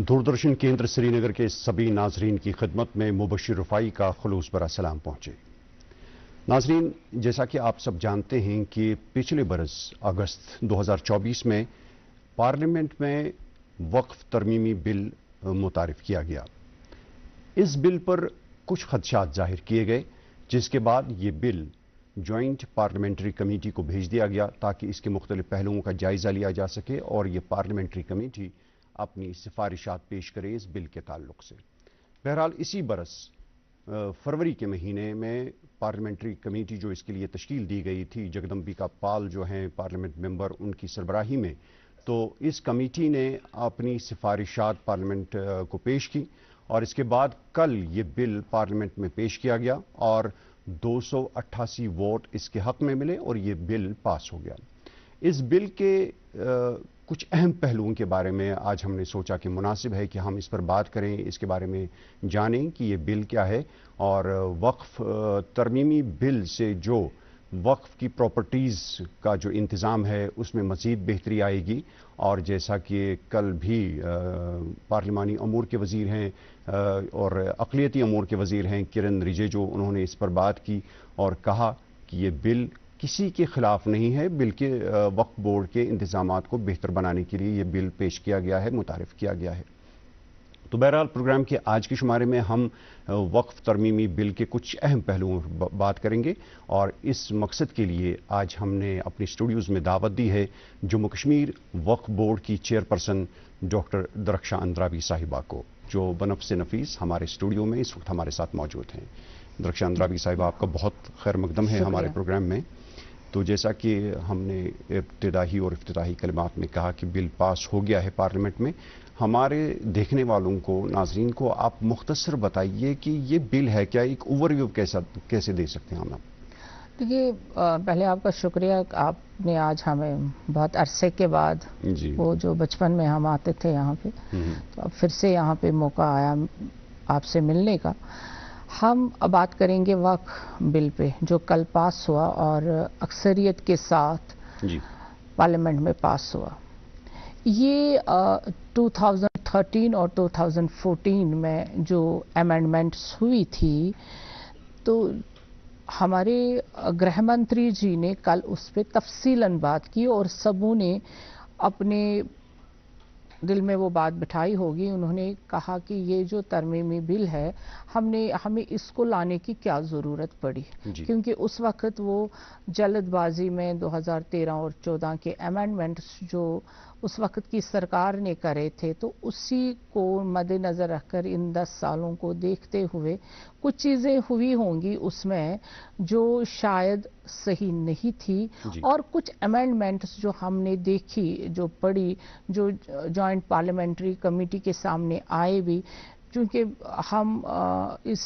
दूरदर्शन केंद्र श्रीनगर के सभी नाजरीन की खिदमत में मुबशिर रफ़ाई का खुलूस भरा सलाम पहुंचे। नाजरीन, जैसा कि आप सब जानते हैं कि पिछले बरस अगस्त 2024 में पार्लियामेंट में वक्फ तरमीमी बिल मुतारिफ किया गया। इस बिल पर कुछ खदशात जाहिर किए गए, जिसके बाद ये बिल जॉइंट पार्लियामेंट्री कमेटी को भेज दिया गया ताकि इसके मुख्तलिफ पहलुओं का जायजा लिया जा सके और ये पार्लियामेंट्री कमेटी अपनी सिफारिशात पेश करे इस बिल के ताल्लुक से। बहरहाल इसी बरस फरवरी के महीने में पार्लियामेंट्री कमेटी जो इसके लिए तश्कील दी गई थी, जगदम्बिका पाल जो हैं पार्लियामेंट मेंबर, उनकी सरबराही में, तो इस कमेटी ने अपनी सिफारिशात पार्लियामेंट को पेश की और इसके बाद कल ये बिल पार्लियामेंट में पेश किया गया और 288 वोट इसके हक में मिले और ये बिल पास हो गया। इस बिल के कुछ अहम पहलुओं के बारे में आज हमने सोचा कि मुनासिब है कि हम इस पर बात करें, इसके बारे में जानें कि ये बिल क्या है और वक्फ तरमीमी बिल से जो वक्फ की प्रॉपर्टीज़ का जो इंतज़ाम है उसमें मज़ीद बेहतरी आएगी। और जैसा कि कल भी पार्लिमानी अमूर के वज़ीर हैं और अक़लियती अमूर के वज़ीर हैं किरण रिजिजू, उन्होंने इस पर बात की और कहा कि ये बिल किसी के ख़िलाफ़ नहीं है, बल्कि वक्फ बोर्ड के इंतज़ामात को बेहतर बनाने के लिए ये बिल पेश किया गया है, मुतारिफ़ किया गया है। तो बहरहाल प्रोग्राम के आज के शुमारे में हम वक्फ तरमीमी बिल के कुछ अहम पहलुओं पर बात करेंगे और इस मकसद के लिए आज हमने अपनी स्टूडियोज़ में दावत दी है जम्मू कश्मीर वक्फ बोर्ड की चेयरपर्सन डॉक्टर दरख्शां अंद्राबी साहिबा को, जो बनफ्स नफीस हमारे स्टूडियो में इस वक्त हमारे साथ मौजूद हैं। दरख्शां अंद्राबी साहिबा, आपका बहुत खैर मकदम है हमारे प्रोग्राम में। तो जैसा कि हमने इब्तिदाई और इफ्तिताही कलिमात में कहा कि बिल पास हो गया है पार्लियामेंट में, हमारे देखने वालों को, नाजरीन को आप मुख्तसर बताइए कि ये बिल है क्या, एक ओवरव्यू कैसे दे सकते हैं हम? देखिए, पहले आपका शुक्रिया, आपने आज हमें बहुत अरसे के बाद, वो जो बचपन में हम आते थे यहाँ पे, तो अब फिर से यहाँ पे मौका आया आपसे मिलने का। हम अब बात करेंगे वक्फ बिल पे जो कल पास हुआ और अक्सरियत के साथ पार्लियामेंट में पास हुआ। ये 2013 और 2014 में जो अमेंडमेंट्स हुई थी, तो हमारे गृह मंत्री जी ने कल उस पर तफसीलन बात की और सबों ने अपने दिल में वो बात बिठाई होगी। उन्होंने कहा कि ये जो तरमीमी बिल है, हमें इसको लाने की क्या ज़रूरत पड़ी, क्योंकि उस वक्त वो जल्दबाजी में 2013 और 14 के अमेंडमेंट्स जो उस वक्त की सरकार ने करे थे, तो उसी को मद्देनज़र रखकर इन 10 सालों को देखते हुए कुछ चीज़ें हुई होंगी उसमें जो शायद सही नहीं थी, और कुछ अमेंडमेंट्स जो हमने देखी, जो पढ़ी, जो जॉइंट पार्लियामेंट्री कमेटी के सामने आए भी, क्योंकि हम इस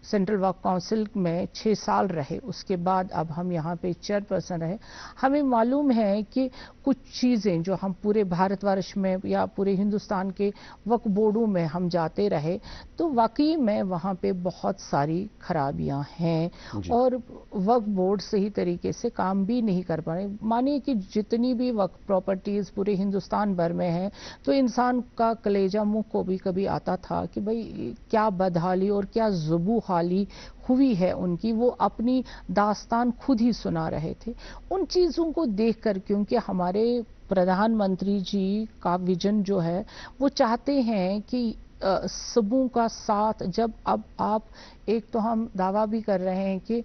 सेंट्रल वक्फ काउंसिल में 6 साल रहे, उसके बाद अब हम यहाँ पे चेयरपर्सन रहे, हमें मालूम है कि कुछ चीज़ें जो हम पूरे भारतवर्ष में या पूरे हिंदुस्तान के वक्फ बोर्डों में हम जाते रहे, तो वाकई में वहाँ पे बहुत सारी खराबियाँ हैं और वक्फ बोर्ड सही तरीके से काम भी नहीं कर पा रहे। मानिए कि जितनी भी वक्फ प्रॉपर्टीज़ पूरे हिंदुस्तान भर में हैं, तो इंसान का कलेजा मुँह को भी कभी आता था कि भाई क्या बदहाली और क्या ज़ुबू हाली हुई है उनकी, वो अपनी दास्तान खुद ही सुना रहे थे। उन चीज़ों को देखकर, क्योंकि हमारे प्रधानमंत्री जी का विजन जो है वो चाहते हैं कि सबों का साथ, जब अब आप एक तो हम दावा भी कर रहे हैं कि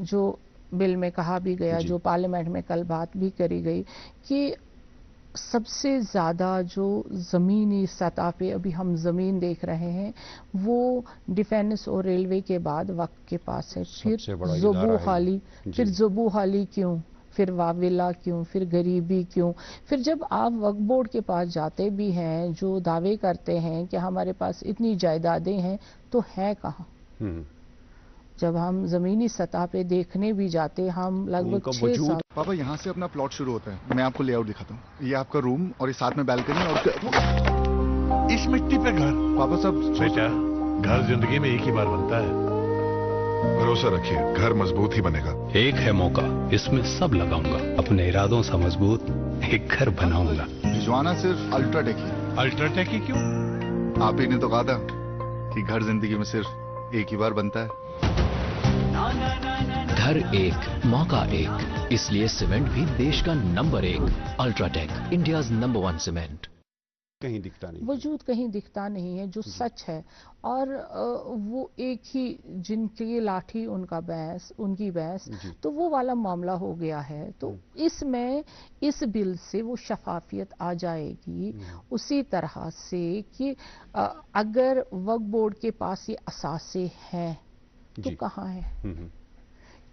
जो बिल में कहा भी गया, जो पार्लियामेंट में कल बात भी करी गई, कि सबसे ज़्यादा जो ज़मीनी सतह पे अभी हम ज़मीन देख रहे हैं वो डिफेंस और रेलवे के बाद वक्फ के पास है। फिर ज़ुबू हाली, फिर ज़ुबू हाली क्यों, फिर वाविला क्यों, फिर गरीबी क्यों? फिर जब आप वक्फ बोर्ड के पास जाते भी हैं जो दावे करते हैं कि हमारे पास इतनी जायदादें हैं, तो है कहाँ? जब हम ज़मीनी सतह पे देखने भी जाते, हम लगभग 6 साल। पापा, यहाँ से अपना प्लॉट शुरू होता है, मैं आपको लेआउट दिखाता हूँ। ये आपका रूम और इस साथ में बैल्कनी और इस मिट्टी पे घर। पापा सब बेटा, घर जिंदगी में एक ही बार बनता है, भरोसा रखिए घर मजबूत ही बनेगा। एक है मौका, इसमें सब लगाऊंगा, अपने इरादों से मजबूत एक घर बनाऊंगा। भिजवाना सिर्फ अल्ट्राटेक ही, अल्ट्राटेक ही क्यों? आप ही ने तो कहा था कि घर जिंदगी में सिर्फ एक ही बार बनता है। घर एक, मौका एक, इसलिए सीमेंट भी देश का number 1। UltraTech, India's number 1 cement. कहीं दिखता नहीं, वजूद कहीं दिखता नहीं है, जो सच है। और वो एक ही जिनकी लाठी उनका भैंस, उनकी भैंस, तो वो वाला मामला हो गया है। तो इसमें इस बिल से वो शफाफियत आ जाएगी उसी तरह से कि अगर वक्फ बोर्ड के पास ये असासे हैं तो कहाँ है,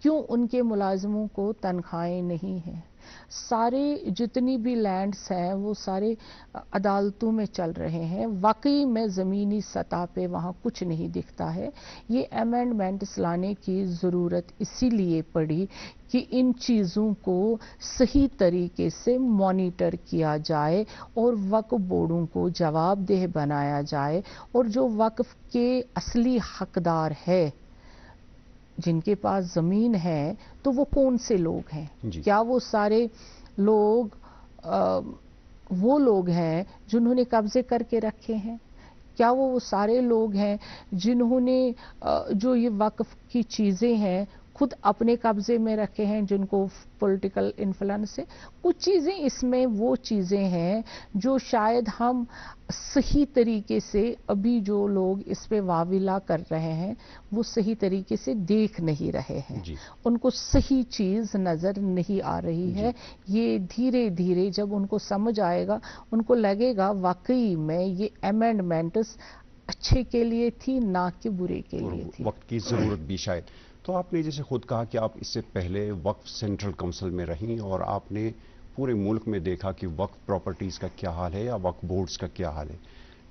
क्यों उनके मुलाजमों को तनख्वाहें नहीं हैं, सारे जितनी भी लैंड्स हैं वो सारे अदालतों में चल रहे हैं, वाकई में ज़मीनी सतह पे वहाँ कुछ नहीं दिखता है। ये अमेंडमेंट्स लाने की ज़रूरत इसीलिए पड़ी कि इन चीज़ों को सही तरीके से मॉनिटर किया जाए और वक्फ बोर्डों को जवाबदेह बनाया जाए, और जो वक्फ के असली हकदार है, जिनके पास ज़मीन है, तो वो कौन से लोग हैं? क्या वो सारे लोग वो लोग हैं जिन्होंने कब्जे करके रखे हैं? क्या वो सारे लोग हैं जिन्होंने जो ये वक्फ की चीज़ें हैं खुद अपने कब्जे में रखे हैं, जिनको पॉलिटिकल इन्फ्लुएंस है? कुछ चीज़ें इसमें वो चीज़ें हैं जो शायद हम सही तरीके से, अभी जो लोग इस पे वाविला कर रहे हैं वो सही तरीके से देख नहीं रहे हैं, उनको सही चीज़ नज़र नहीं आ रही है। ये धीरे धीरे जब उनको समझ आएगा, उनको लगेगा वाकई में ये अमेंडमेंट्स अच्छे के लिए थी, ना कि बुरे के लिए थी। वक्त की ज़रूरत भी शायद। तो आपने जैसे खुद कहा कि आप इससे पहले वक्फ सेंट्रल काउंसिल में रहीं और आपने पूरे मुल्क में देखा कि वक्फ प्रॉपर्टीज़ का क्या हाल है या वक्फ बोर्ड्स का क्या हाल है,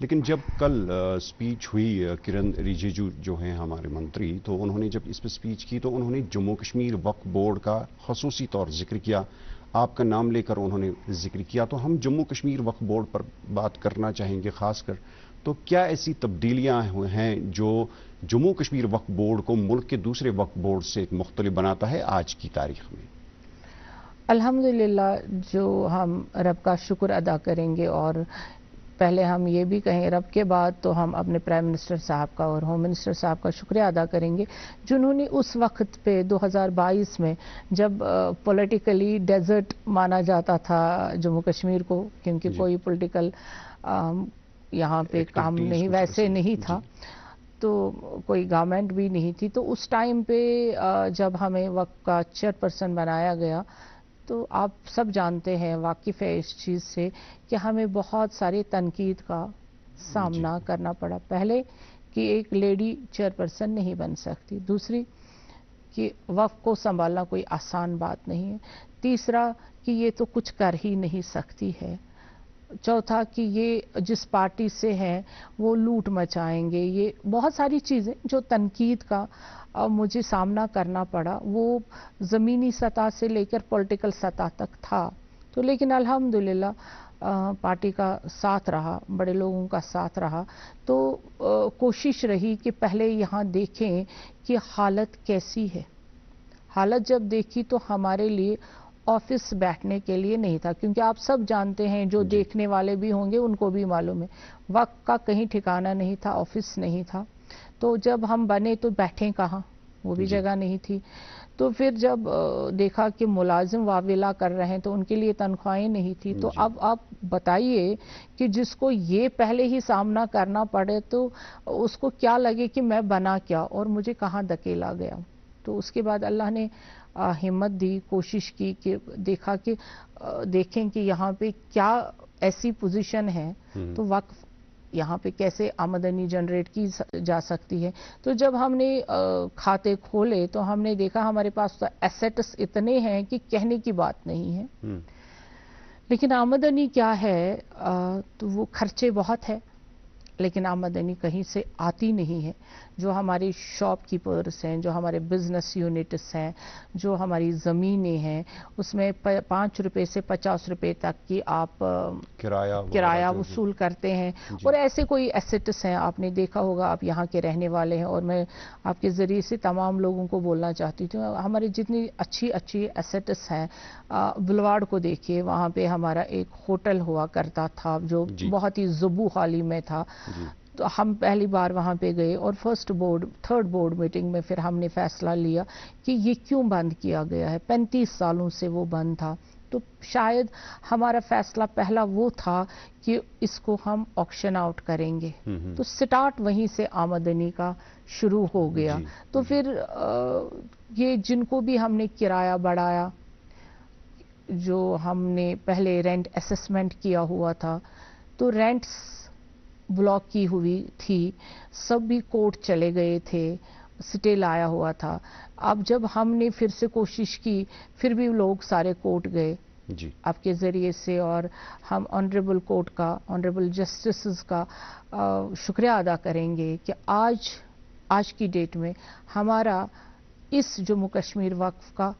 लेकिन जब कल स्पीच हुई किरण रिजिजू जो हैं हमारे मंत्री, तो उन्होंने जब इस पर स्पीच की तो उन्होंने जम्मू कश्मीर वक्फ बोर्ड का खसूसी तौर जिक्र किया, आपका नाम लेकर उन्होंने जिक्र किया। तो हम जम्मू कश्मीर वक्फ बोर्ड पर बात करना चाहेंगे खासकर। तो क्या ऐसी तब्दीलियां हैं जो जम्मू कश्मीर वक्फ बोर्ड को मुल्क के दूसरे वक्फ बोर्ड से मुख्तलिफ बनाता है आज की तारीख में? अल्हम्दुलिल्लाह, जो हम रब का शुक्र अदा करेंगे, और पहले हम ये भी कहें रब के बाद तो हम अपने प्राइम मिनिस्टर साहब का और होम मिनिस्टर साहब का शुक्रिया अदा करेंगे, जिन्होंने उस वक्त पे 2022 में जब पॉलिटिकली डेजर्ट माना जाता था जम्मू कश्मीर को, क्योंकि कोई पॉलिटिकल यहाँ पे काम नहीं वैसे नहीं था, तो कोई गवर्नमेंट भी नहीं थी, तो उस टाइम पे जब हमें वक्फ का चेयरपर्सन बनाया गया, तो आप सब जानते हैं, वाकिफ है इस चीज़ से कि हमें बहुत सारे तनकीद का सामना करना पड़ा। पहले कि एक लेडी चेयरपर्सन नहीं बन सकती, दूसरी कि वक्फ को संभालना कोई आसान बात नहीं है, तीसरा कि ये तो कुछ कर ही नहीं सकती है, चौथा कि ये जिस पार्टी से हैं वो लूट मचाएंगे, ये बहुत सारी चीज़ें जो तनकीद का मुझे सामना करना पड़ा, वो ज़मीनी सतह से लेकर पॉलिटिकल सतह तक था। तो लेकिन अल्हम्दुलिल्लाह पार्टी का साथ रहा, बड़े लोगों का साथ रहा, तो कोशिश रही कि पहले यहाँ देखें कि हालत कैसी है। हालत जब देखी तो हमारे लिए ऑफिस बैठने के लिए नहीं था, क्योंकि आप सब जानते हैं, जो देखने वाले भी होंगे उनको भी मालूम है, वक्त का कहीं ठिकाना नहीं था, ऑफिस नहीं था। तो जब हम बने तो बैठे कहाँ, वो भी जगह नहीं थी। तो फिर जब देखा कि मुलाजिम वाविला कर रहे हैं तो उनके लिए तनख्वाहें नहीं थी, तो अब आप बताइए कि जिसको ये पहले ही सामना करना पड़े तो उसको क्या लगे कि मैं बना क्या और मुझे कहाँ धकेला गया। तो उसके बाद अल्लाह ने हिम्मत दी, कोशिश की कि देखा कि देखें कि यहाँ पे क्या ऐसी पोजीशन है, तो वक्फ यहाँ पे कैसे आमदनी जनरेट की जा सकती है। तो जब हमने खाते खोले तो हमने देखा हमारे पास तो एसेट्स इतने हैं कि कहने की बात नहीं है, लेकिन आमदनी क्या है, तो वो खर्चे बहुत है। लेकिन आमदनी कहीं से आती नहीं है। जो हमारे शॉपकीपर्स हैं, जो हमारे बिजनेस यूनिट्स हैं, जो हमारी ज़मीनें हैं, उसमें 5 रुपए से 50 रुपए तक की आप किराया वसूल करते हैं। और ऐसे कोई एसेट्स हैं, आपने देखा होगा, आप यहाँ के रहने वाले हैं, और मैं आपके ज़रिए से तमाम लोगों को बोलना चाहती हूँ, हमारी जितनी अच्छी अच्छी एसेट्स हैं, बुलवाड़ को देखिए, वहाँ पे हमारा एक होटल हुआ करता था जो बहुत ही ज़ुबू हाली में था। तो हम पहली बार वहाँ पे गए और थर्ड बोर्ड मीटिंग में फिर हमने फैसला लिया कि ये क्यों बंद किया गया है। 35 सालों से वो बंद था। तो शायद हमारा फैसला पहला वो था कि इसको हम ऑक्शन आउट करेंगे। तो स्टार्ट वहीं से आमदनी का शुरू हो गया। तो फिर ये जिनको भी हमने किराया बढ़ाया, जो हमने पहले रेंट असेसमेंट किया हुआ था, तो रेंट्स ब्लॉक की हुई थी, सब भी कोर्ट चले गए थे, स्टे लाया हुआ था। अब जब हमने फिर से कोशिश की, फिर भी लोग सारे कोर्ट गए जी आपके ज़रिए से, और हम ऑनरेबल कोर्ट का, ऑनरेबल जस्टिस का शुक्रिया अदा करेंगे कि आज की डेट में हमारा इस जम्मू कश्मीर वक्फ का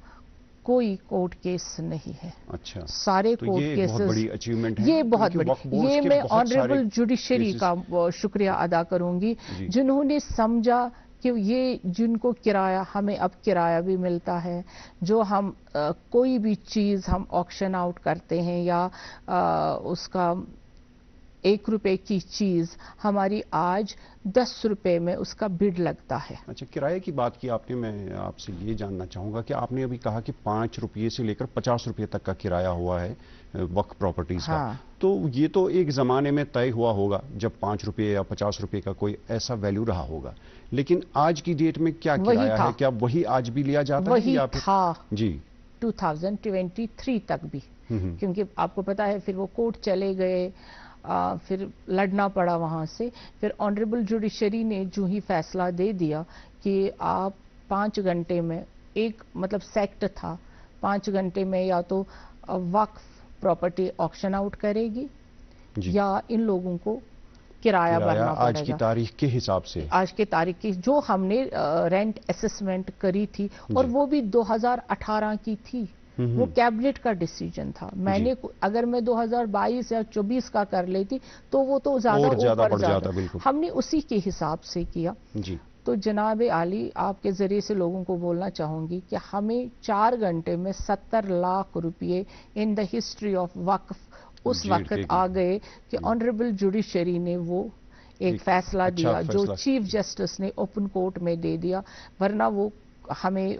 कोई कोर्ट केस नहीं है। अच्छा, सारे तो कोर्ट केसेस, बहुत बड़ी अचीवमेंट है। ये बहुत बड़ी, ये मैं ऑनरेबल जुडिशरी का शुक्रिया अदा करूंगी जिन्होंने समझा कि ये जिनको किराया, हमें अब किराया भी मिलता है, जो हम कोई भी चीज़ हम ऑक्शन आउट करते हैं या उसका 1 रुपए की चीज़ हमारी आज 10 रुपए में उसका बिड लगता है। अच्छा, किराए की बात की आपने, मैं आपसे ये जानना चाहूँगा कि आपने अभी कहा कि 5 रुपये से लेकर 50 रुपये तक का किराया हुआ है वक्फ प्रॉपर्टीज़ का। तो ये तो एक ज़माने में तय हुआ होगा जब 5 रुपये या 50 रुपये का कोई ऐसा वैल्यू रहा होगा, लेकिन आज की डेट में क्या किराया है? क्या वही आज भी लिया जाता है? वही था जी 2023 तक भी, क्योंकि आपको पता है फिर वो कोर्ट चले गए, फिर लड़ना पड़ा वहाँ से। फिर ऑनरेबल जुडिशरी ने जो ही फैसला दे दिया कि आप 5 घंटे में, एक मतलब सेक्ट था, 5 घंटे में या तो वक्फ प्रॉपर्टी ऑक्शन आउट करेगी या इन लोगों को किराया भरना पड़ेगा। आज की तारीख के हिसाब से, आज के तारीख की जो हमने रेंट असेसमेंट करी थी, और वो भी 2018 की थी, वो कैबिनेट का डिसीजन था। मैंने अगर मैं 2022 या 24 का कर लेती तो वो तो ज्यादा ऊपर जाता। हमने उसी के हिसाब से किया जी। तो जनाब आली, आपके जरिए से लोगों को बोलना चाहूंगी कि हमें 4 घंटे में 70 लाख रुपये इन द हिस्ट्री ऑफ वक्फ उस वक्त आ गए कि ऑनरेबल जुडिशरी ने वो एक फैसला दिया, जो चीफ जस्टिस ने ओपन कोर्ट में दे दिया, वरना वो हमें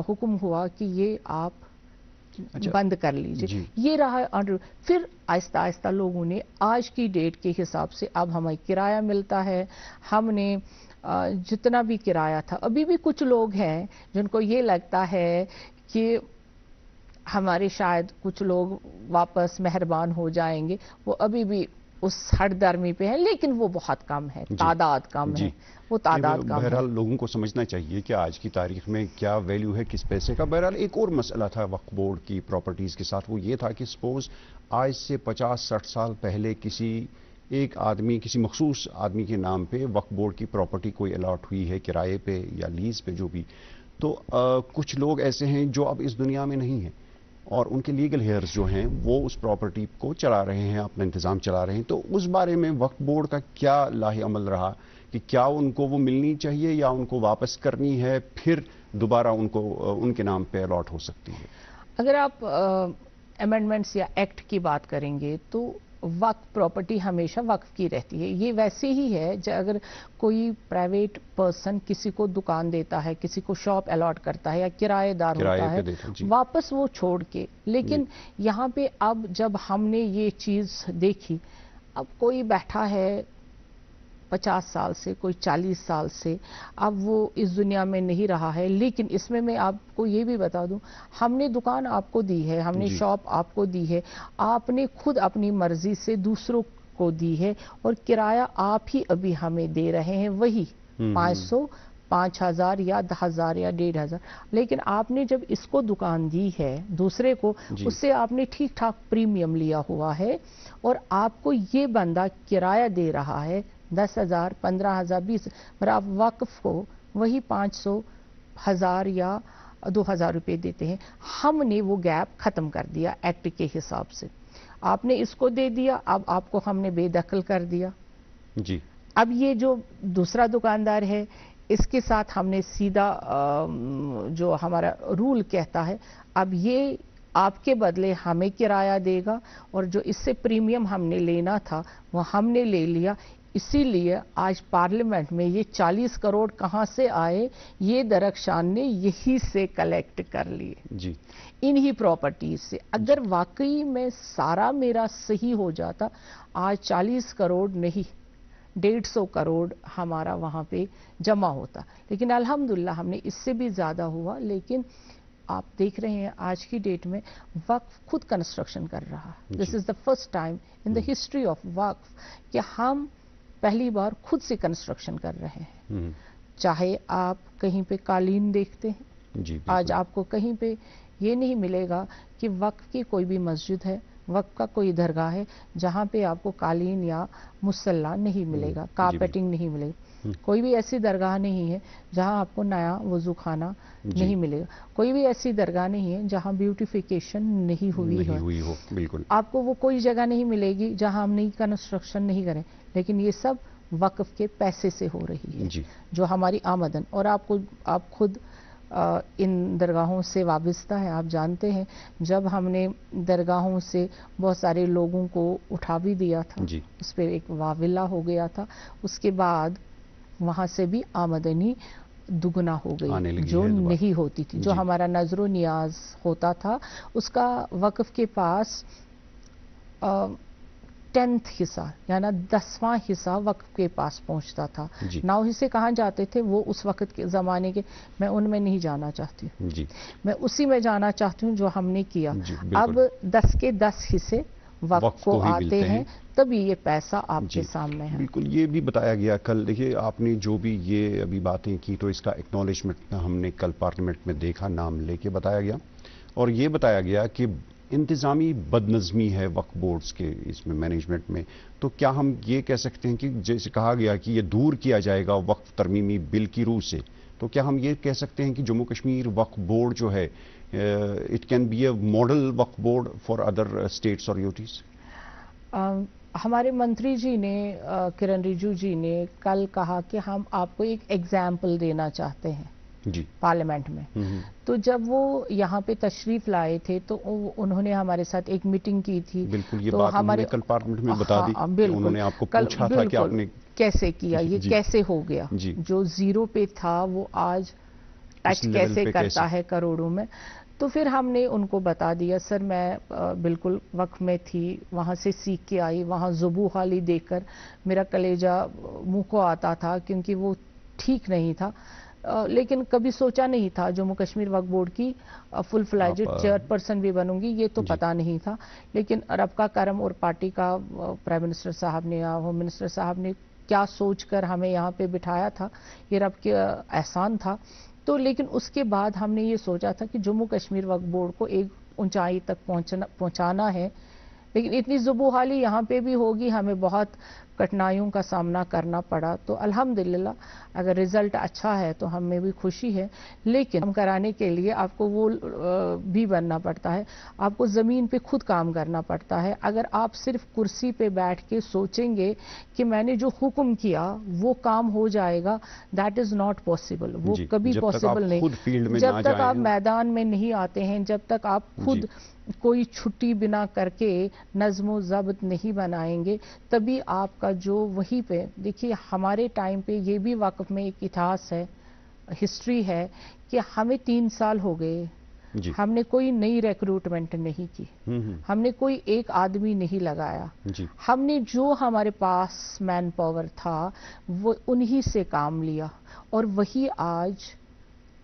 हुक्म हुआ कि ये आप बंद कर लीजिए। ये रहा। फिर आहिस्ता आहिस्ता लोगों ने आज की डेट के हिसाब से अब हमें किराया मिलता है। हमने जितना भी किराया था, अभी भी कुछ लोग हैं जिनको ये लगता है कि हमारे शायद कुछ लोग वापस मेहरबान हो जाएंगे, वो अभी भी उस हठधर्मी पे है, लेकिन वो बहुत कम है, तादाद कम है, वो तादाद कम है। बहरहाल लोगों को समझना चाहिए कि आज की तारीख में क्या वैल्यू है किस पैसे का। बहरहाल एक और मसला था वक्फ बोर्ड की प्रॉपर्टीज़ के साथ, वो ये था कि सपोज आज से 50-60 साल पहले किसी एक आदमी, किसी मखसूस आदमी के नाम पे वक्फ बोर्ड की प्रॉपर्टी कोई अलॉट हुई है किराए पे या लीज पे, जो भी, तो कुछ लोग ऐसे हैं जो अब इस दुनिया में नहीं हैं और उनके लीगल हेयर्स जो हैं वो उस प्रॉपर्टी को चला रहे हैं, अपना इंतज़ाम चला रहे हैं। तो उस बारे में वक्फ बोर्ड का क्या लाहे अमल रहा कि क्या उनको वो मिलनी चाहिए या उनको वापस करनी है, फिर दोबारा उनको उनके नाम पे अलॉट हो सकती है? अगर आप अमेंडमेंट्स या एक्ट की बात करेंगे तो वक्फ प्रॉपर्टी हमेशा वक्फ की रहती है। ये वैसे ही है अगर कोई प्राइवेट पर्सन किसी को दुकान देता है, किसी को शॉप अलॉट करता है या किराएदार होता है, वापस वो छोड़ के। लेकिन यहाँ पे अब जब हमने ये चीज़ देखी, अब कोई बैठा है 50 साल से, कोई 40 साल से, अब वो इस दुनिया में नहीं रहा है। लेकिन इसमें मैं आपको ये भी बता दूं, हमने दुकान आपको दी है, हमने शॉप आपको दी है, आपने खुद अपनी मर्जी से दूसरों को दी है, और किराया आप ही अभी हमें दे रहे हैं वही 500, 5000 या 10,000 या 1,500। लेकिन आपने जब इसको दुकान दी है दूसरे को, उससे आपने ठीक ठाक प्रीमियम लिया हुआ है, और आपको ये बंदा किराया दे रहा है 10,000, 15,000, 20, पर आप वक्फ को वही 500, 1,000 या 2,000 रुपए देते हैं। हमने वो गैप खत्म कर दिया एक्ट के हिसाब से। आपने इसको दे दिया, अब आपको हमने बेदखल कर दिया जी। अब ये जो दूसरा दुकानदार है, इसके साथ हमने सीधा जो हमारा रूल कहता है, अब ये आपके बदले हमें किराया देगा, और जो इससे प्रीमियम हमने लेना था वो हमने ले लिया। इसीलिए आज पार्लियामेंट में ये 40 करोड़ कहां से आए, ये दरख्शान ने यही से कलेक्ट कर लिए जी, इन्हीं प्रॉपर्टीज से। अगर वाकई में सारा मेरा सही हो जाता, आज 40 करोड़ नहीं 150 करोड़ हमारा वहां पे जमा होता। लेकिन अल्हम्दुलिल्लाह हमने इससे भी ज्यादा हुआ। लेकिन आप देख रहे हैं आज की डेट में वक्फ खुद कंस्ट्रक्शन कर रहा है। This is the first time in the history of Waqf कि हम पहली बार खुद से कंस्ट्रक्शन कर रहे हैं। चाहे आप कहीं पे कालीन देखते हैं जी, आज आपको कहीं पे ये नहीं मिलेगा कि वक्फ की कोई भी मस्जिद है, वक्फ का कोई दरगाह है जहां पे आपको कालीन या मुसल्ला नहीं मिलेगा, कारपेटिंग नहीं मिलेगी। कोई भी ऐसी दरगाह नहीं है जहां आपको नया वजू खाना नहीं मिलेगा। कोई भी ऐसी दरगाह नहीं है जहां ब्यूटिफिकेशन नहीं हुई हो। बिल्कुल आपको वो कोई जगह नहीं मिलेगी जहां हम नई कंस्ट्रक्शन नहीं करें। लेकिन ये सब वक्फ के पैसे से हो रही है जी। जो हमारी आमदन, और आप खुद इन दरगाहों से वाबस्ता है। आप जानते हैं जब हमने दरगाहों से बहुत सारे लोगों को उठा भी दिया था, उस पर एक वाविला हो गया था, उसके बाद वहां से भी आमदनी दुगना हो गई जो नहीं होती थी। जो हमारा नजरो नियाज होता था उसका वक्फ के पास 10th हिस्सा यानी 10वां हिस्सा वक्फ के पास पहुंचता था। 9 हिस्से कहाँ जाते थे वो उस वक्त के ज़माने के, मैं उनमें नहीं जाना चाहती हूँ। मैं उसी में जाना चाहती हूँ जो हमने किया। अब 10 के 10 हिस्से वक्फ को आते हैं, तभी ये पैसा आपके सामने है। बिल्कुल, ये भी बताया गया कल। देखिए आपने जो भी ये अभी बातें की तो इसका एक्नॉलेजमेंट हमने कल पार्लियामेंट में देखा, नाम लेके बताया गया, और ये बताया गया कि इंतज़ामी बदनज़मी है वक्फ बोर्ड्स के इसमें मैनेजमेंट में। तो क्या हम ये कह सकते हैं कि जैसे कहा गया कि ये दूर किया जाएगा वक्फ तरमीमी बिल की रूह से, तो क्या हम ये कह सकते हैं कि जम्मू कश्मीर वक्फ बोर्ड जो है it can be a model Waqf board for other states और यूटीज? हमारे मंत्री जी ने किरण रिजिजू जी ने कल कहा कि हम आपको एक एग्जाम्पल देना चाहते हैं जी पार्लियामेंट में। तो जब वो यहाँ पे तशरीफ लाए थे तो उन्होंने हमारे साथ एक मीटिंग की थी। बिल्कुल, ये तो बात हमारे कल पार्लियामेंट में बता दी। बिल्कुल, उन्होंने आपको पूछा था कि आपने कैसे किया, ये कैसे हो गया, जो 0 पे था वो आज टच कैसे करता है करोड़ों में। तो फिर हमने उनको बता दिया, सर मैं बिल्कुल वक्फ में थी, वहाँ से सीख के आई, वहाँ ज़ुबू हाली देखकर मेरा कलेजा मुंह को आता था क्योंकि वो ठीक नहीं था। लेकिन कभी सोचा नहीं था जम्मू कश्मीर वक्फ बोर्ड की फुल फ्लैजेड चेयरपर्सन भी बनूंगी, ये तो पता नहीं था। लेकिन रब का करम और पार्टी का प्राइम मिनिस्टर साहब ने या होम मिनिस्टर साहब ने क्या सोचकर हमें यहाँ पे बिठाया था, ये रब के एहसान था। तो लेकिन उसके बाद हमने ये सोचा था कि जम्मू कश्मीर वक्फ बोर्ड को एक ऊंचाई तक पहुंचाना है। लेकिन इतनी ज़ुबूहाली यहाँ पे भी होगी, हमें बहुत कठिनाइयों का सामना करना पड़ा। तो अल्हम्दुलिल्लाह अगर रिजल्ट अच्छा है तो हमें भी खुशी है। लेकिन काम कराने के लिए आपको वो भी बनना पड़ता है, आपको ज़मीन पे खुद काम करना पड़ता है। अगर आप सिर्फ कुर्सी पे बैठ के सोचेंगे कि मैंने जो हुक्म किया वो काम हो जाएगा, दैट इज़ नॉट पॉसिबल। वो कभी पॉसिबल नहीं। जब तक आप मैदान में नहीं आते हैं, जब तक आप खुद कोई छुट्टी बिना करके नज़्म ज़ब्त नहीं बनाएंगे, तभी आपका जो वहीं पे देखिए हमारे टाइम पे ये भी वक्फ में एक इतिहास है, हिस्ट्री है कि हमें 3 साल हो गए, हमने कोई नई रिक्रूटमेंट नहीं की, हमने कोई एक आदमी नहीं लगाया। हमने जो हमारे पास मैन पावर था वो उन्हीं से काम लिया, और वही आज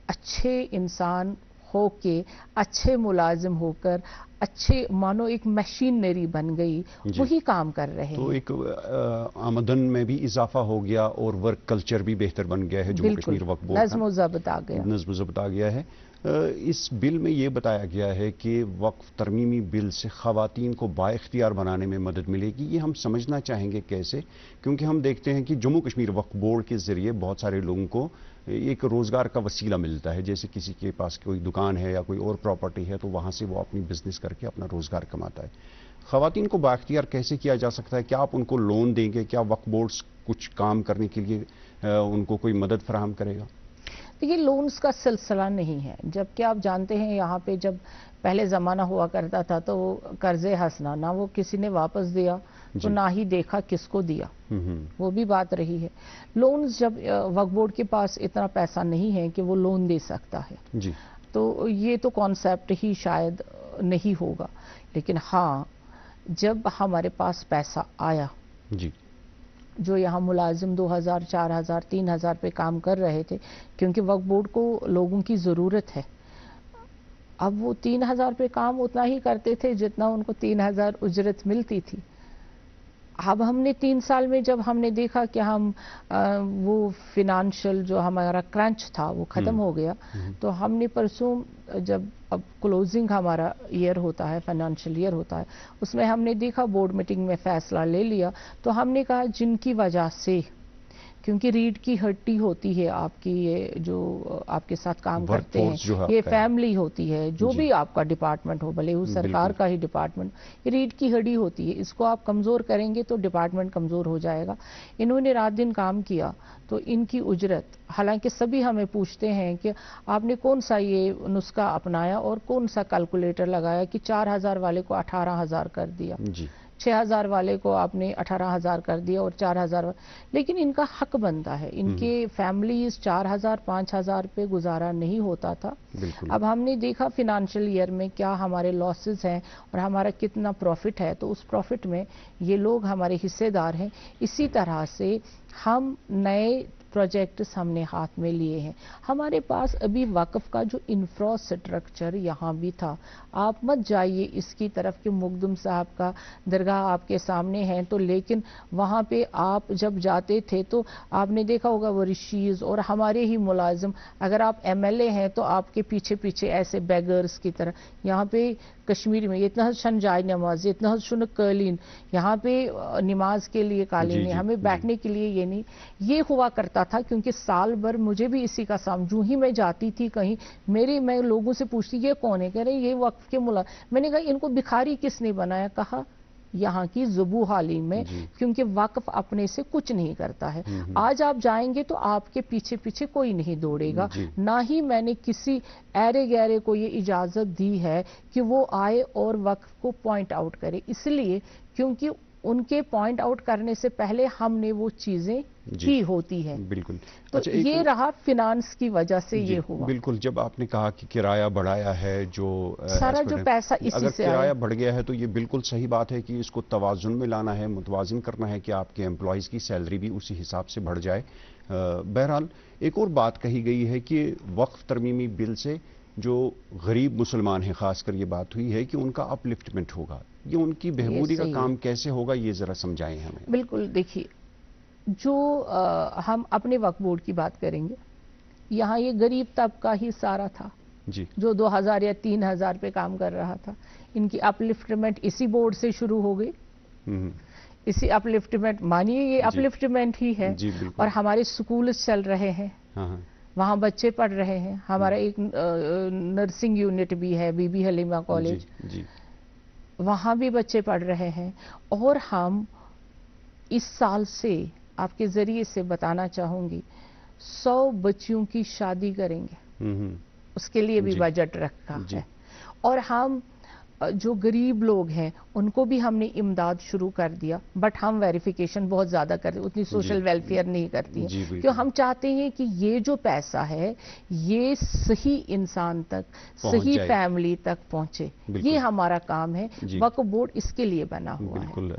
अच्छे इंसान होके, अच्छे मुलाजिम होकर, अच्छे मानो एक मशीनरी बन गई, वही काम कर रहे हैं। तो एक आमदन में भी इजाफा हो गया और वर्क कल्चर भी बेहतर बन गया है। जम्मू कश्मीर वक्फ बोर्ड नज़्म ज़ब्त आ गया, नज़्म ज़ब्त आ गया है। اس بل میں یہ بتایا گیا ہے کہ وقف ترمیمی بل سے خواتین کو بااختیار بنانے میں مدد ملے گی. یہ ہم سمجھنا چاہیں گے کیسے, کیونکہ ہم دیکھتے ہیں کہ جموں کشمیر وقف بورڈ کے ذریعے بہت سارے لوگوں کو ایک روزگار کا وسیلہ ملتا ہے. جیسے کسی کے پاس کوئی دکان ہے یا کوئی اور پراپرٹی ہے تو وہاں سے وہ اپنی بزنس کر کے اپنا روزگار کماتا ہے. خواتین کو بااختیار کیسے کیا جا سکتا ہے؟ کیا آپ ان کو لون دیں گے؟ کیا وقف بورڈ کچھ کام کرنے کے لیے ان کو کوئی مدد فراہم کرے گا؟ یہ لونز کا سلسلہ نہیں ہے, جبکہ آپ جانتے ہیں یہاں پہ جب پہلے زمانہ ہوا کرتا تھا تو قرضے ہنسنا, نہ وہ کسی نے واپس دیا تو نہ ہی دیکھا کس کو دیا, وہ بھی بات رہی ہے. لونز جب وقف بورڈ کے پاس اتنا پیسہ نہیں ہے کہ وہ لون دے سکتا ہے جی, تو یہ تو کانسیپٹ ہی شاید نہیں ہوگا. لیکن ہاں جب ہمارے پاس پیسہ آیا جی, جو یہاں ملازم 2000 4000 3000 پہ کام کر رہے تھے, کیونکہ وقف بورڈ کو لوگوں کی ضرورت ہے, اب وہ 3000 پہ کام اتنا ہی کرتے تھے جتنا ان کو 3000 اجرت ملتی تھی. اب ہم نے 3 سال میں جب ہم نے دیکھا کہ ہم وہ فنانشل جو ہمارا کرنچ تھا وہ ختم ہو گیا, تو ہم نے پرسوں جب اب کلوزنگ ہمارا ایئر ہوتا ہے, فائنانشل ایئر ہوتا ہے, اس میں ہم نے دیکھا بورڈ میٹنگ میں فیصلہ لے لیا. تو ہم نے کہا جن کی وجہ سے, کیونکہ ریڑھ کی ہڈی ہوتی ہے آپ کی, یہ جو آپ کے ساتھ کام کرتے ہیں یہ فیملی ہوتی ہے, جو بھی آپ کا ڈپارٹمنٹ ہو, بھلے وہ سرکار کا ہی ڈپارٹمنٹ, یہ ریڑھ کی ہڈی ہوتی ہے. اس کو آپ کمزور کریں گے تو ڈپارٹمنٹ کمزور ہو جائے گا. انہوں نے رات دن کام کیا تو ان کی اجرت, حالانکہ سبھی ہمیں پوچھتے ہیں کہ آپ نے کون سا یہ نسخہ اپنایا اور کون سا کیلکولیٹر لگایا کہ 4000 والے کو 18000 کر دیا, 6000 والے کو آپ نے 18000 کر دیا اور 4000, لیکن ان کا حق بنتا ہے. ان کے فیملیز 4000 5000 پہ گزارا نہیں ہوتا تھا. اب ہم نے دیکھا فنانشل ایئر میں کیا ہمارے لاسز ہیں اور ہمارا کتنا پروفٹ ہے, تو اس پروفٹ میں یہ لوگ ہمارے حصے دار ہیں. اسی طرح سے ہم نئے پروجیکٹس ہم نے ہاتھ میں لیے ہیں. ہمارے پاس ابھی وقف کا جو انفراسٹرکچر یہاں بھی تھا, آپ مت جائیے اس کی طرف کہ مقدم صاحب کا درگاہ آپ کے سامنے ہے, تو لیکن وہاں پہ آپ جب جاتے تھے تو آپ نے دیکھا ہوگا وہ رشیز اور ہمارے ہی ملازم, اگر آپ ایم ایل اے ہیں تو آپ کے پیچھے پیچھے ایسے بیگرز کی طرح. یہاں پہ کشمیر میں اتنا شن جائے نماز, اتنا شن قالین, یہاں پہ نماز کے لیے قالین ہے, ہمیں بیٹھنے کے لیے یہ نہیں. یہ ہوا کرتا تھا کیونکہ سال بھر مجھے بھی اسی کا جو ہی میں جاتی تھی کہیں, میں لوگوں سے پوچھتی یہ کون ہے, کہہ رہے یہ وقف کے میں نے کہا ان کو بھکاری کس نے بنایا, کہا یہاں کی زبو حالی میں, کیونکہ وقف اپنے سے کچھ نہیں کرتا ہے. آج آپ جائیں گے تو آپ کے پیچھے پیچھے کوئی نہیں دوڑے گا, نہ ہی میں نے کسی ایرے گیرے کو یہ اجازت دی ہے کہ وہ آئے اور وقف کو پوائنٹ آؤٹ کرے, اس لیے کیونکہ ان کے پوائنٹ آؤٹ کرنے سے پہلے ہم نے وہ چیزیں کی ہوتی ہیں. بالکل. تو یہ رہا فنانس کی وجہ سے یہ ہوا. بالکل. جب آپ نے کہا کہ کرایہ بڑھایا ہے, جو سارا جو پیسہ اسی سے, اگر کرایہ بڑھ گیا ہے تو یہ بالکل صحیح بات ہے کہ اس کو توازن میں لانا ہے, متوازن کرنا ہے کہ آپ کے امپلائیز کی سیلری بھی اسی حساب سے بڑھ جائے. بہرحال ایک اور بات کہی گئی ہے کہ وقف ترمیمی بل سے جو غریب مسلمان ہیں, خاص کر یہ بات ہوئی ہے کہ ان کا اپ لفٹمنٹ ہوگا. یہ ان کی بہبودی کا کام کیسے ہوگا, یہ ذرا سمجھائیں ہمیں. بالکل. دیکھیے, جو ہم اپنے وقف بورڈ کی بات کریں گے, یہاں یہ غریب طبقہ ہی سارا تھا جو 2000 یا 3000 پہ کام کر رہا تھا. ان کی اپ لفٹمنٹ اسی بورڈ سے شروع ہو گئی. اسی اپ لفٹمنٹ, مانیے یہ اپ لفٹمنٹ ہی ہے. اور ہمارے سکولز چل رہے ہیں, وہاں بچے پڑھ رہے ہیں. ہمارا ایک نرسنگ یونٹ بھی ہے, بی بی حلیمہ کالج, وہاں بھی بچے پڑھ رہے ہیں. اور ہم اس سال سے آپ کے ذریعے سے بتانا چاہوں گی 100 بچیوں کی شادی کریں گے, اس کے لیے بھی بجٹ رکھا ہے. اور ہم جو غریب لوگ ہیں ان کو بھی ہم نے امداد شروع کر دیا, بٹ ہم ویریفیکیشن بہت زیادہ کرتے, اتنی سوشل ویلفیئر نہیں کرتی ہیں, کیوں ہم چاہتے ہیں کہ یہ جو پیسہ ہے یہ صحیح انسان تک, صحیح فیملی تک پہنچے. یہ ہمارا کام ہے. وقف بورڈ اس کے لیے بنا ہوا ہے. بالکل.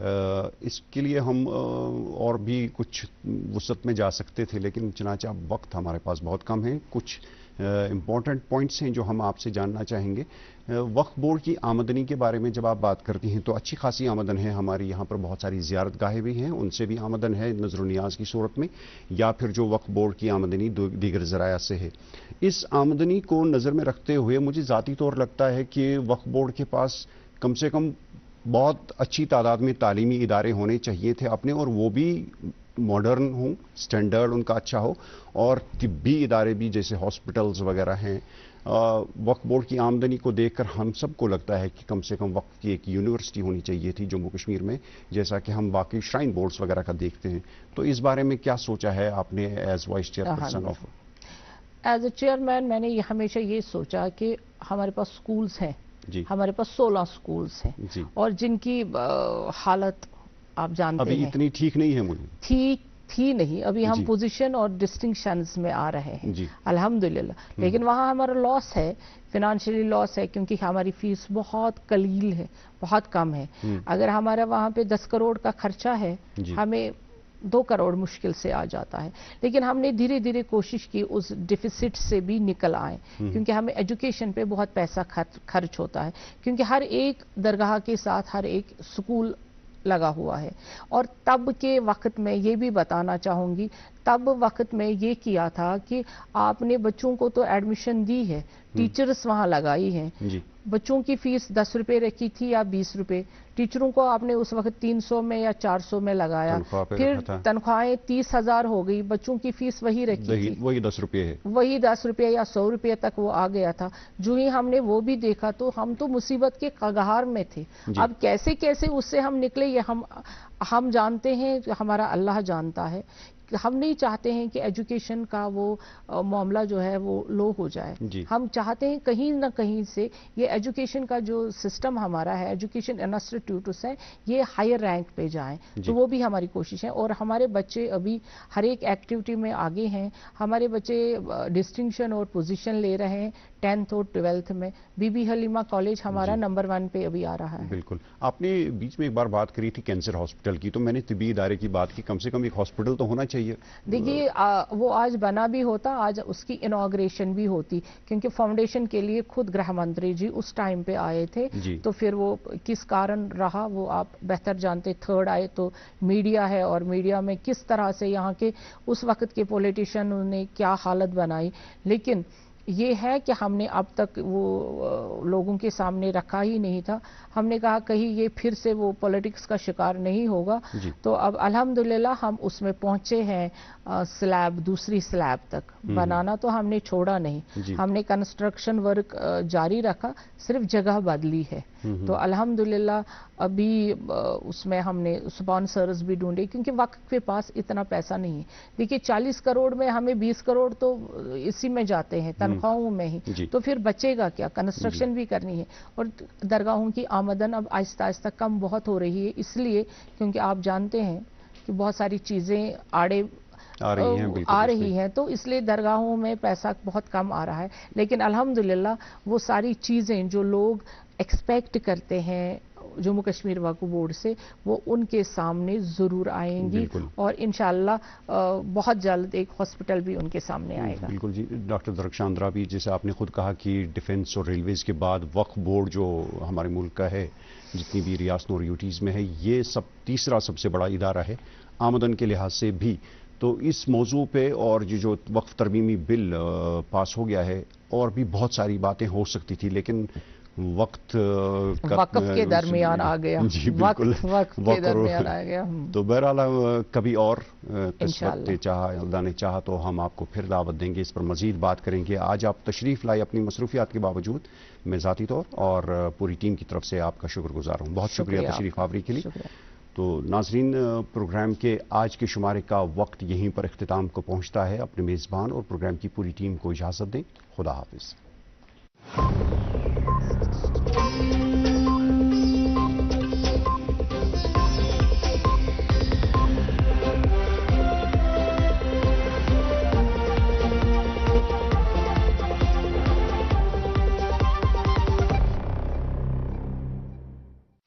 اس کے لیے ہم اور بھی کچھ وسعت میں جا سکتے تھے, لیکن چنانچہ وقت ہمارے پاس بہت کم ہے. کچھ امپورٹنٹ پوائنٹس ہیں جو ہم آپ سے جاننا چاہیں گے. وقف بورڈ کی آمدنی کے بارے میں جب آپ بات کرتی ہیں تو اچھی خاصی آمدن ہے. ہماری یہاں پر بہت ساری زیارت گاہیں بھی ہیں, ان سے بھی آمدن ہے نظر و نیاز کی صورت میں, یا پھر جو وقف بورڈ کی آمدنی دیگر ذرائع سے ہے. اس آمدنی کو نظر میں رکھتے ہوئے مجھے ذاتی طور لگتا ہے کہ وقف بورڈ کے پاس کم سے کم بہت اچھی تعداد میں تعلیمی ادارے ہونے چاہیے تھے اپنے, اور وہ بھی ماڈرن ہوں, سٹینڈرڈ ان کا اچھا ہو, اور طبی ادارے بھی جیسے ہاسپٹلز وغیرہ ہیں. وقف بورڈ کی آمدنی کو دیکھ کر ہم سب کو لگتا ہے کہ کم سے کم وقف کی ایک یونیورسٹی ہونی چاہیے تھی جموں کشمیر میں, جیسا کہ ہم باقی شرائن بورڈز وغیرہ کا دیکھتے ہیں. تو اس بارے میں کیا سوچا ہے آپ نے as vice chairperson of? As a chairman میں نے ہمیشہ یہ سوچا کہ ہمارے پاس سکولز ہیں, جی ہمارے پاس 16 سکولز ہیں, جی, اور جن کی حالت آپ جانتے ہیں ابھی اتنی ٹھیک نہیں ہے. مجھے تھی نہیں, ابھی ہم جی پوزیشن اور ڈسٹنکشنز میں آ رہے ہیں جی الحمدللہ, لیکن وہاں ہمارا لاس ہے, فائنانشلی لاس ہے, کیونکہ ہماری فیس بہت قلیل ہے, بہت کم ہے. اگر ہمارا وہاں پہ 10 کروڑ کا خرچہ ہے, ہمیں 2 کروڑ مشکل سے آ جاتا ہے. لیکن ہم نے دھیرے دھیرے کوشش کی اس ڈیفیسٹ سے بھی نکل آئیں, کیونکہ ہمیں ایجوکیشن پہ بہت پیسہ خرچ ہوتا ہے, کیونکہ ہر ایک درگاہ کے ساتھ ہر ایک سکول لگا ہوا ہے. اور تب کے وقت میں یہ بھی بتانا چاہوں گی, تب وقت میں یہ کیا تھا کہ آپ نے بچوں کو تو ایڈمیشن دی ہے, ٹیچرز وہاں لگائی ہیں, بچوں کی فیس 10 روپے رکھی تھی یا 20 روپے, ٹیچروں کو آپ نے اس وقت 300 میں یا 400 میں لگایا, پھر تنخواہیں 30,000 ہو گئی, بچوں کی فیس وہی رکھی تھی, وہی 10 روپے ہے, وہی 10 روپے یا 100 روپے تک وہ آ گیا تھا. جو ہی ہم نے وہ بھی دیکھا تو ہم تو مصیبت کے کگار میں تھے. اب کیسے اس سے ہم نکلے یہ ہم جانتے ہیں, ہمارا اللہ جانتا ہے. ہم نہیں چاہتے ہیں کہ ایجوکیشن کا وہ معاملہ جو ہے وہ لو ہو جائے. ہم چاہتے ہیں کہیں نہ کہیں سے یہ ایجوکیشن کا جو سسٹم ہمارا ہے, ایجوکیشن انسٹیٹیوٹس ہے, یہ ہائر رینک پہ جائیں. تو وہ بھی ہماری کوشش ہے, اور ہمارے بچے ابھی ہر ایک ایکٹیویٹی میں آگے ہیں. ہمارے بچے ڈسٹنکشن اور پوزیشن لے رہے ہیں 10th اور 12th میں. بی بی حلیمہ کالج ہمارا نمبر 1 پہ ابھی آ رہا ہے. بالکل. آپ نے بیچ میں ایک بار بات کری تھی کینسر ہاسپٹل کی, تو میں نے طبی ادارے کی بات کی, کم سے کم ایک ہاسپٹل تو ہونا چاہیے. دیکھیے وہ آج بنا بھی ہوتا, آج اس کی انوگریشن بھی ہوتی, کیونکہ فاؤنڈیشن کے لیے خود گرہ منتری جی اس ٹائم پہ آئے تھے. تو پھر وہ کس کارن رہا وہ آپ بہتر جانتے. 3rd آئے تو میڈیا ہے, اور میڈیا میں کس طرح سے یہاں کے اس وقت کے پولیٹیشین نے کیا حالت بنائی. لیکن یہ ہے کہ ہم نے اب تک وہ لوگوں کے سامنے رکھا ہی نہیں تھا. ہم نے کہا کہیں یہ پھر سے وہ پولیٹکس کا شکار نہیں ہوگا. تو اب الحمدللہ ہم اس میں پہنچے ہیں, سلیب دوسری سلیب تک بنانا تو ہم نے چھوڑا نہیں. ہم نے کنسٹرکشن ورک جاری رکھا, صرف جگہ بدلی ہے. تو الحمدللہ ابھی اس میں ہم نے سپانسرز بھی ڈھونڈے, کیونکہ وقت کے پاس اتنا پیسہ نہیں ہے. دیکھیے 40 کروڑ میں ہمیں 20 کروڑ تو اسی میں جاتے ہیں تنخواہوں میں ہی, تو پھر بچے گا کیا؟ کنسٹرکشن بھی کرنی ہے. اور درگاہوں کی آمدن اب آہستہ آہستہ کم بہت ہو رہی ہے, اس لیے کیونکہ آپ جانتے ہیں کہ بہت ساری چیزیں آڑے آ رہی ہیں, تو اس لیے درگاہوں میں پیسہ بہت کم آ رہا ہے. لیکن الحمدللہ وہ ساری چیزیں جو لوگ ایکسپیکٹ کرتے ہیں جموں کشمیر وقف بورڈ سے, وہ ان کے سامنے ضرور آئیں گی, اور انشاءاللہ بہت جلد ایک ہاسپٹل بھی ان کے سامنے آئے گا. بالکل جی. ڈاکٹر درخشان درابی, جیسے آپ نے خود کہا کہ ڈیفنس اور ریلویز کے بعد وقف بورڈ جو ہمارے ملک کا ہے, جتنی بھی ریاستوں اور یوٹیز میں ہے, یہ تیسرا سب سے بڑا ادارہ ہے آمدن کے لحاظ سے بھی. تو اس موضوع پہ, اور یہ جو وقف ترمیمی بل پاس ہو گیا ہے, اور بھی بہت ساری باتیں ہو سکتی تھی, لیکن وقت کے درمیان آ گیا. جی بالکل, وقت کے درمیان آ گیا. تو بہرحال کبھی اور قسمت اللہ نے چاہا تو ہم آپ کو پھر دعوت دیں گے, اس پر مزید بات کریں گے. آج آپ تشریف لائے اپنی مصروفیات کے باوجود, میں ذاتی طور اور پوری ٹیم کی طرف سے آپ کا شکر گزار ہوں. بہت شکریہ تشریف آوری کے لیے. تو ناظرین, پروگرام کے آج کے شمارے کا وقت یہیں پر اختتام کو پہنچتا ہے. اپنے میزبان اور پروگرام کی پوری ٹیم کو اجازت دیں. خدا حافظ.